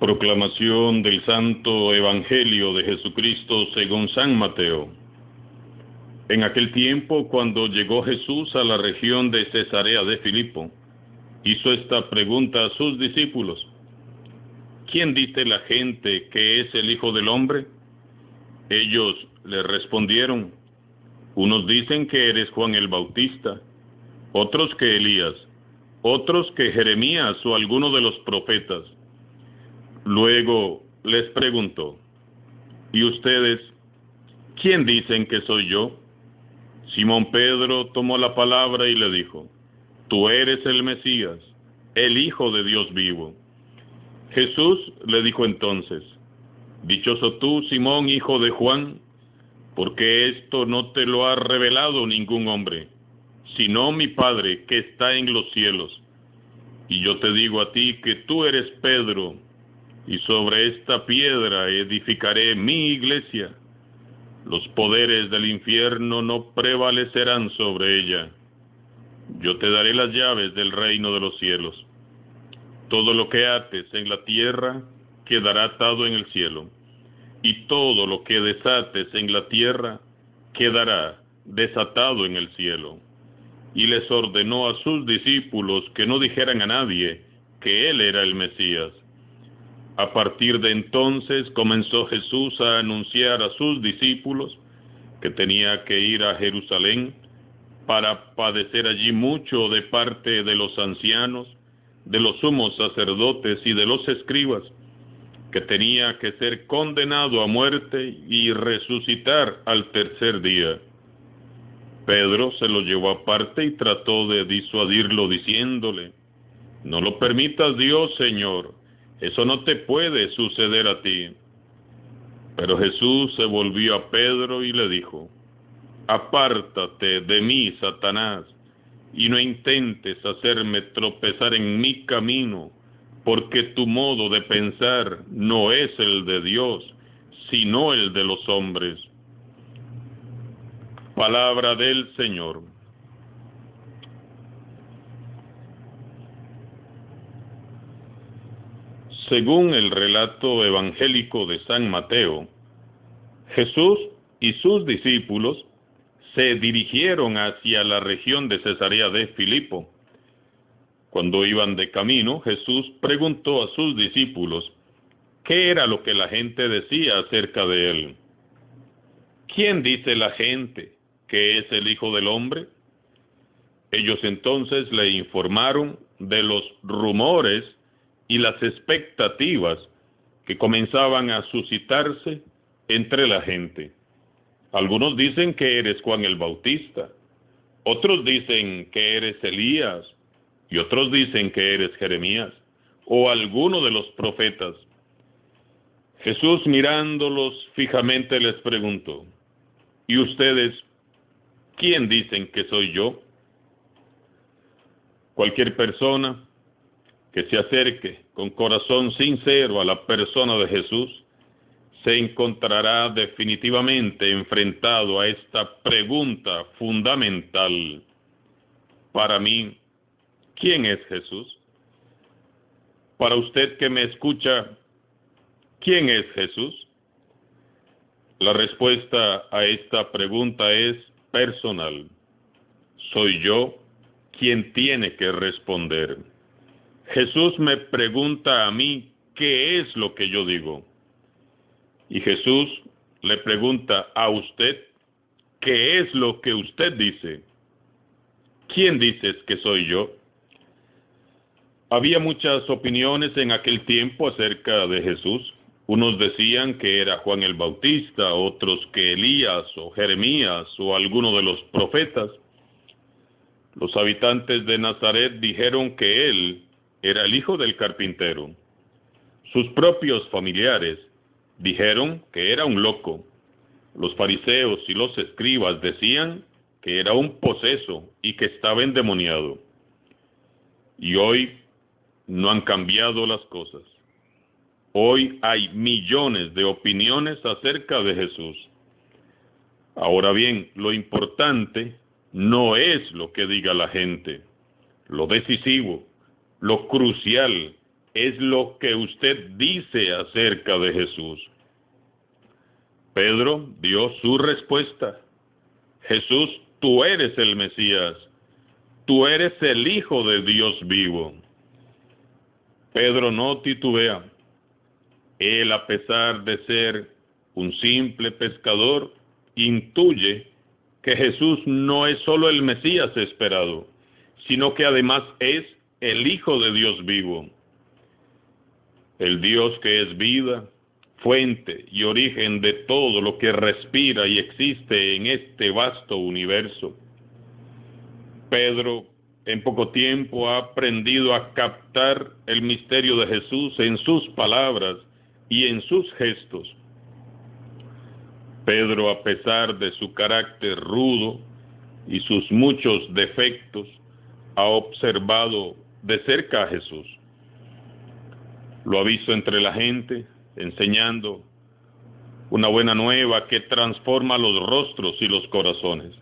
Proclamación del Santo Evangelio de Jesucristo según San Mateo. En aquel tiempo, cuando llegó Jesús a la región de Cesarea de Filipo, hizo esta pregunta a sus discípulos: ¿Quién dice la gente que es el Hijo del Hombre? Ellos le respondieron: unos dicen que eres Juan el Bautista, otros que Elías, otros que Jeremías o alguno de los profetas. Luego les preguntó: ¿y ustedes quién dicen que soy yo? Simón Pedro tomó la palabra y le dijo: tú eres el Mesías, el Hijo de Dios vivo. Jesús le dijo entonces: dichoso tú, Simón, hijo de Juan, porque esto no te lo ha revelado ningún hombre, sino mi Padre que está en los cielos. Y yo te digo a ti que tú eres Pedro, y sobre esta piedra edificaré mi iglesia. Los poderes del infierno no prevalecerán sobre ella. Yo te daré las llaves del reino de los cielos. Todo lo que ates en la tierra quedará atado en el cielo, y todo lo que desates en la tierra quedará desatado en el cielo. Y les ordenó a sus discípulos que no dijeran a nadie que él era el Mesías. A partir de entonces comenzó Jesús a anunciar a sus discípulos que tenía que ir a Jerusalén para padecer allí mucho de parte de los ancianos, de los sumos sacerdotes y de los escribas, que tenía que ser condenado a muerte y resucitar al tercer día. Pedro se lo llevó aparte y trató de disuadirlo diciéndole: no lo permitas, Dios, Señor, eso no te puede suceder a ti. Pero Jesús se volvió a Pedro y le dijo: apártate de mí, Satanás, y no intentes hacerme tropezar en mi camino, porque tu modo de pensar no es el de Dios, sino el de los hombres. Palabra del Señor. Según el relato evangélico de San Mateo, Jesús y sus discípulos se dirigieron hacia la región de Cesarea de Filipo. Cuando iban de camino, Jesús preguntó a sus discípulos qué era lo que la gente decía acerca de él. ¿Quién dice la gente que es el Hijo del Hombre? Ellos entonces le informaron de los rumores y las expectativas que comenzaban a suscitarse entre la gente. Algunos dicen que eres Juan el Bautista, otros dicen que eres Elías, y otros dicen que eres Jeremías, o alguno de los profetas. Jesús, mirándolos fijamente, les preguntó: ¿y ustedes quién dicen que soy yo? Cualquier persona que se acerque con corazón sincero a la persona de Jesús se encontrará definitivamente enfrentado a esta pregunta fundamental. Para mí, ¿quién es Jesús? Para usted que me escucha, ¿quién es Jesús? La respuesta a esta pregunta es personal. Soy yo quien tiene que responder. Jesús me pregunta a mí qué es lo que yo digo. Y Jesús le pregunta a usted qué es lo que usted dice. ¿Quién dices que soy yo? Había muchas opiniones en aquel tiempo acerca de Jesús. Unos decían que era Juan el Bautista, otros que Elías o Jeremías o alguno de los profetas. Los habitantes de Nazaret dijeron que él era el hijo del carpintero. Sus propios familiares dijeron que era un loco. Los fariseos y los escribas decían que era un poseso y que estaba endemoniado. Y hoy no han cambiado las cosas. Hoy hay millones de opiniones acerca de Jesús. Ahora bien, lo importante no es lo que diga la gente. Lo decisivo, lo crucial es lo que usted dice acerca de Jesús? Pedro dio su respuesta. Jesús, tú eres el Mesías, tú eres el Hijo de Dios vivo. Pedro no titubea. Él, a pesar de ser un simple pescador, intuye que Jesús no es solo el Mesías esperado, sino que además es el Hijo de Dios vivo. El Dios que es vida, fuente y origen de todo lo que respira y existe en este vasto universo. Pedro, en poco tiempo, ha aprendido a captar el misterio de Jesús en sus palabras y en sus gestos. Pedro, a pesar de su carácter rudo y sus muchos defectos, ha observado de cerca a Jesús. Lo ha visto entre la gente, enseñando una buena nueva que transforma los rostros y los corazones.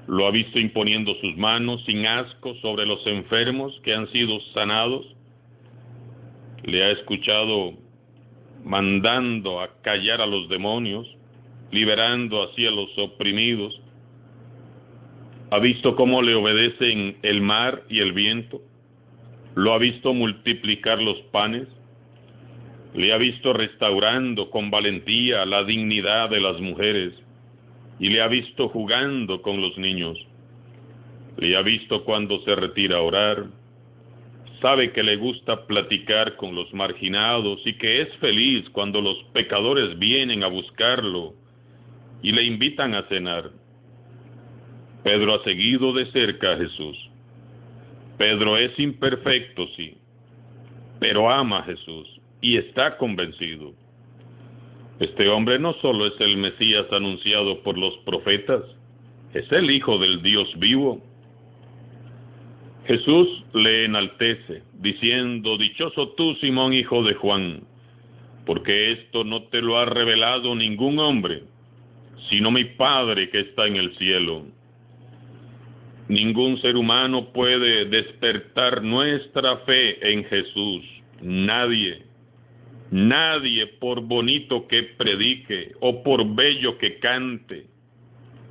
Lo ha visto imponiendo sus manos sin asco sobre los enfermos que han sido sanados. Le ha escuchado mandando a callar a los demonios, liberando así a los oprimidos. Ha visto cómo le obedecen el mar y el viento. Lo ha visto multiplicar los panes. Le ha visto restaurando con valentía la dignidad de las mujeres. Y le ha visto jugando con los niños. Le ha visto cuando se retira a orar. Sabe que le gusta platicar con los marginados y que es feliz cuando los pecadores vienen a buscarlo y le invitan a cenar. Pedro ha seguido de cerca a Jesús. Pedro es imperfecto, sí, pero ama a Jesús y está convencido. Este hombre no solo es el Mesías anunciado por los profetas, es el Hijo del Dios vivo. Jesús le enaltece, diciendo: dichoso tú, Simón, hijo de Juan, porque esto no te lo ha revelado ningún hombre, sino mi Padre que está en el cielo. Ningún ser humano puede despertar nuestra fe en Jesús. Nadie, por bonito que predique o por bello que cante,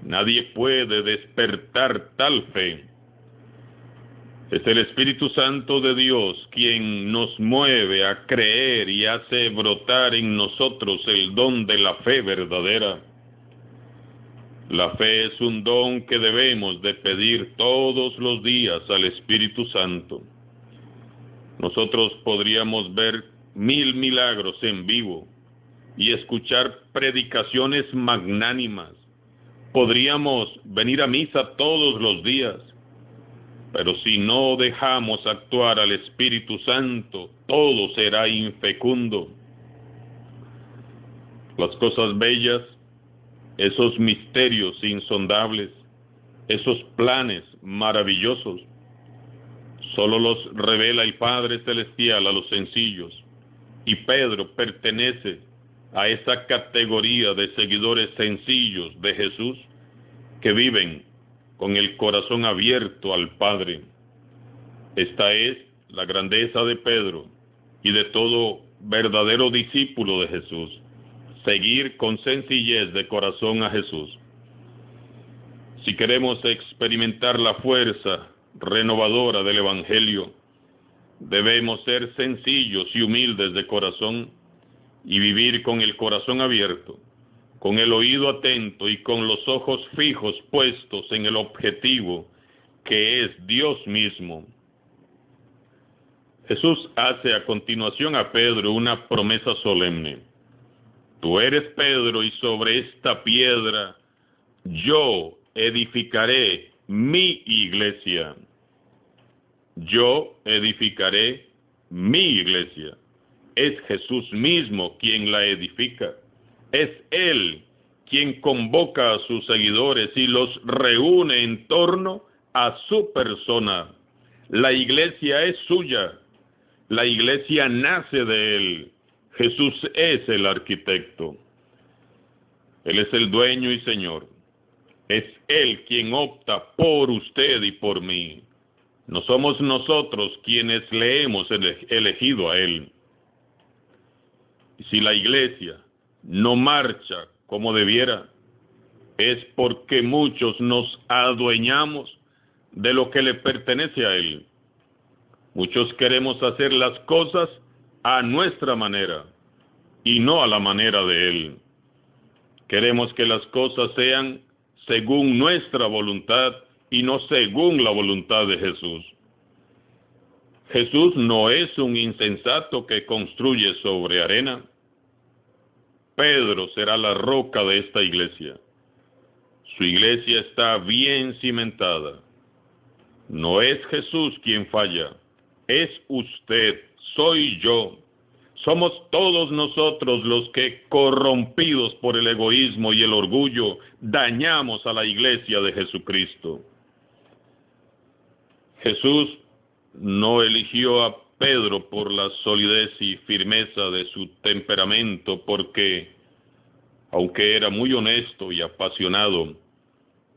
nadie puede despertar tal fe. Es el Espíritu Santo de Dios quien nos mueve a creer y hace brotar en nosotros el don de la fe verdadera. La fe es un don que debemos de pedir todos los días al Espíritu Santo. Nosotros podríamos ver 1000 milagros en vivo y escuchar predicaciones magnánimas. Podríamos venir a misa todos los días, pero si no dejamos actuar al Espíritu Santo, todo será infecundo. Las cosas bellas, esos misterios insondables, esos planes maravillosos, solo los revela el Padre Celestial a los sencillos, y Pedro pertenece a esa categoría de seguidores sencillos de Jesús que viven con el corazón abierto al Padre. Esta es la grandeza de Pedro y de todo verdadero discípulo de Jesús: seguir con sencillez de corazón a Jesús. Si queremos experimentar la fuerza renovadora del Evangelio, debemos ser sencillos y humildes de corazón y vivir con el corazón abierto, con el oído atento y con los ojos fijos puestos en el objetivo, que es Dios mismo. Jesús hace a continuación a Pedro una promesa solemne: tú eres Pedro, y sobre esta piedra yo edificaré mi iglesia. Yo edificaré mi iglesia. Es Jesús mismo quien la edifica. Es Él quien convoca a sus seguidores y los reúne en torno a su persona. La iglesia es suya. La iglesia nace de Él. Jesús es el arquitecto. Él es el dueño y Señor. Es Él quien opta por usted y por mí. No somos nosotros quienes le hemos elegido a Él. Y si la iglesia no marcha como debiera, es porque muchos nos adueñamos de lo que le pertenece a Él. Muchos queremos hacer las cosas a nuestra manera y no a la manera de Él. Queremos que las cosas sean según nuestra voluntad y no según la voluntad de Jesús. Jesús no es un insensato que construye sobre arena. Pedro será la roca de esta iglesia. Su iglesia está bien cimentada. No es Jesús quien falla, es usted, soy yo. Somos todos nosotros los que, corrompidos por el egoísmo y el orgullo, dañamos a la iglesia de Jesucristo. Jesús no eligió a Pedro por la solidez y firmeza de su temperamento, porque, aunque era muy honesto y apasionado,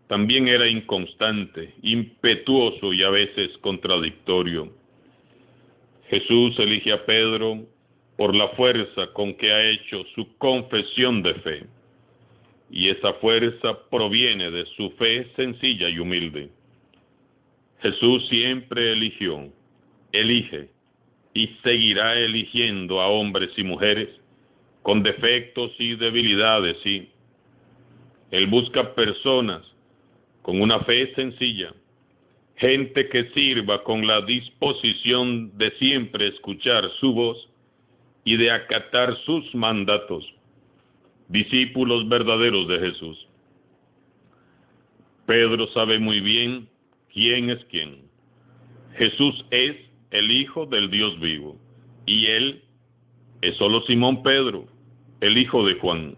también era inconstante, impetuoso y a veces contradictorio. Jesús elige a Pedro por la fuerza con que ha hecho su confesión de fe, y esa fuerza proviene de su fe sencilla y humilde. Jesús siempre eligió, elige y seguirá eligiendo a hombres y mujeres con defectos y debilidades, sí. Él busca personas con una fe sencilla, gente que sirva con la disposición de siempre escuchar su voz y de acatar sus mandatos, discípulos verdaderos de Jesús. Pedro sabe muy bien quién es quién. Jesús es el Hijo del Dios vivo, y él es solo Simón Pedro, el hijo de Juan.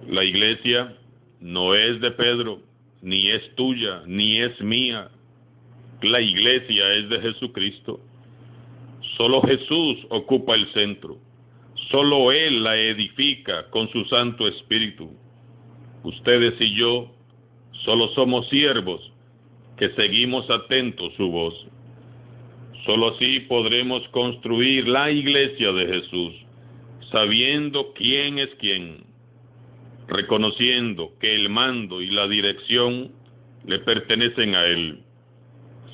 La iglesia no es de Pedro, ni es tuya, ni es mía. La iglesia es de Jesucristo. Solo Jesús ocupa el centro. Solo Él la edifica con su Santo Espíritu. Ustedes y yo solo somos siervos que seguimos atentos su voz. Solo así podremos construir la iglesia de Jesús, sabiendo quién es quién, reconociendo que el mando y la dirección le pertenecen a Él,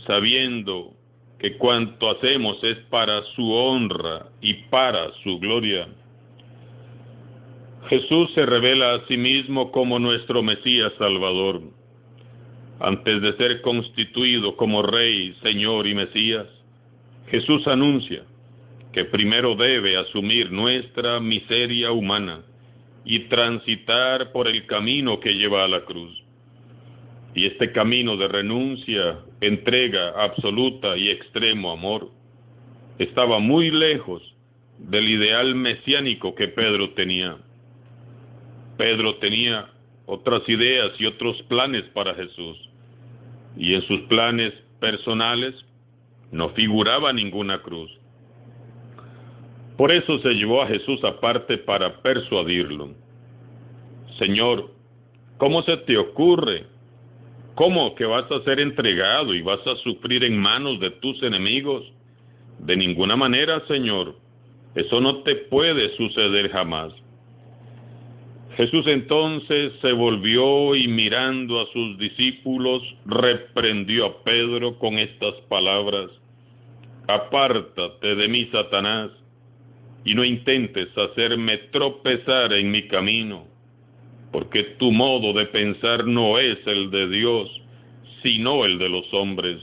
sabiendo que cuanto hacemos es para su honra y para su gloria. Jesús se revela a sí mismo como nuestro Mesías Salvador. Antes de ser constituido como Rey, Señor y Mesías, Jesús anuncia que primero debe asumir nuestra miseria humana y transitar por el camino que lleva a la cruz. Y este camino de renuncia, entrega absoluta y extremo amor, estaba muy lejos del ideal mesiánico que Pedro tenía. Pedro tenía otras ideas y otros planes para Jesús, y en sus planes personales no figuraba ninguna cruz. Por eso se llevó a Jesús aparte para persuadirlo. Señor, ¿cómo se te ocurre? ¿Cómo que vas a ser entregado y vas a sufrir en manos de tus enemigos? De ninguna manera, Señor. Eso no te puede suceder jamás. Jesús entonces se volvió y mirando a sus discípulos, reprendió a Pedro con estas palabras: Apártate de mí, Satanás, y no intentes hacerme tropezar en mi camino, porque tu modo de pensar no es el de Dios, sino el de los hombres.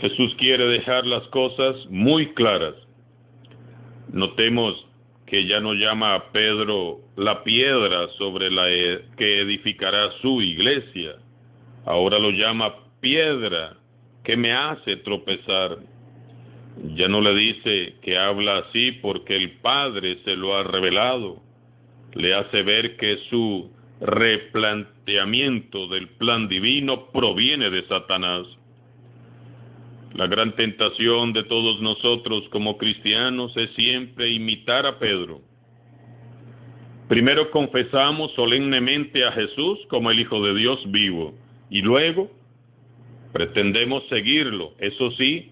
Jesús quiere dejar las cosas muy claras. Notemos que ya no llama a Pedro la piedra sobre la que edificará su iglesia. Ahora lo llama piedra que me hace tropezar. Ya no le dice que habla así porque el Padre se lo ha revelado. Le hace ver que su replanteamiento del plan divino proviene de Satanás. La gran tentación de todos nosotros como cristianos es siempre imitar a Pedro. Primero confesamos solemnemente a Jesús como el Hijo de Dios vivo, y luego Pretendemos seguirlo, eso sí,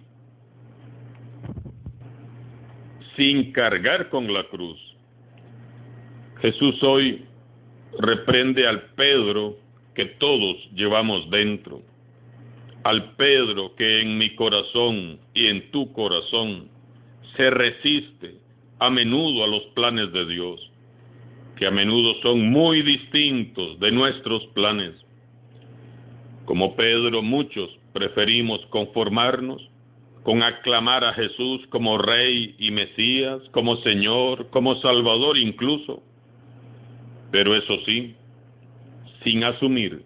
sin cargar con la cruz. Jesús hoy reprende al Pedro que todos llevamos dentro, al Pedro que en mi corazón y en tu corazón se resiste a menudo a los planes de Dios, que a menudo son muy distintos de nuestros planes. Como Pedro, muchos preferimos conformarnos con aclamar a Jesús como Rey y Mesías, como Señor, como Salvador incluso, pero eso sí, sin asumir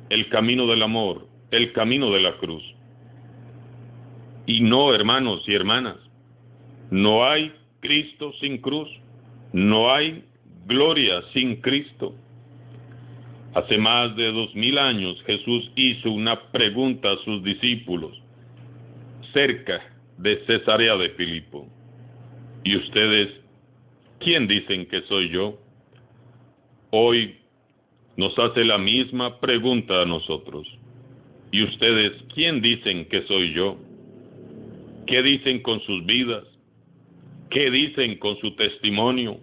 el camino del amor, el camino de la cruz. Y no, hermanos y hermanas, no hay Cristo sin cruz, no hay gloria sin Cristo. Hace más de 2000 años Jesús hizo una pregunta a sus discípulos cerca de Cesarea de Filipo. ¿Y ustedes quién dicen que soy yo? Hoy nos hace la misma pregunta a nosotros. ¿Y ustedes quién dicen que soy yo? ¿Qué dicen con sus vidas? ¿Qué dicen con su testimonio?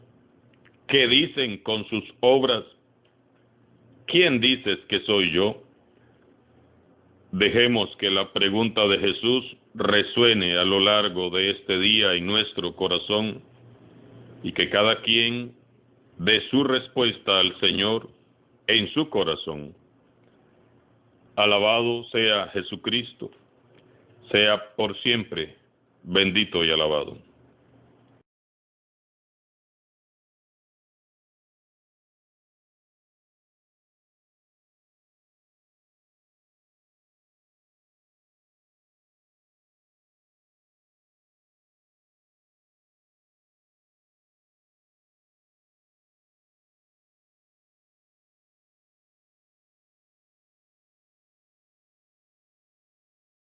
¿Qué dicen con sus obras? ¿Quién dices que soy yo? Dejemos que la pregunta de Jesús resuene a lo largo de este día en nuestro corazón y que cada quien dé su respuesta al Señor en su corazón. Alabado sea Jesucristo, sea por siempre bendito y alabado.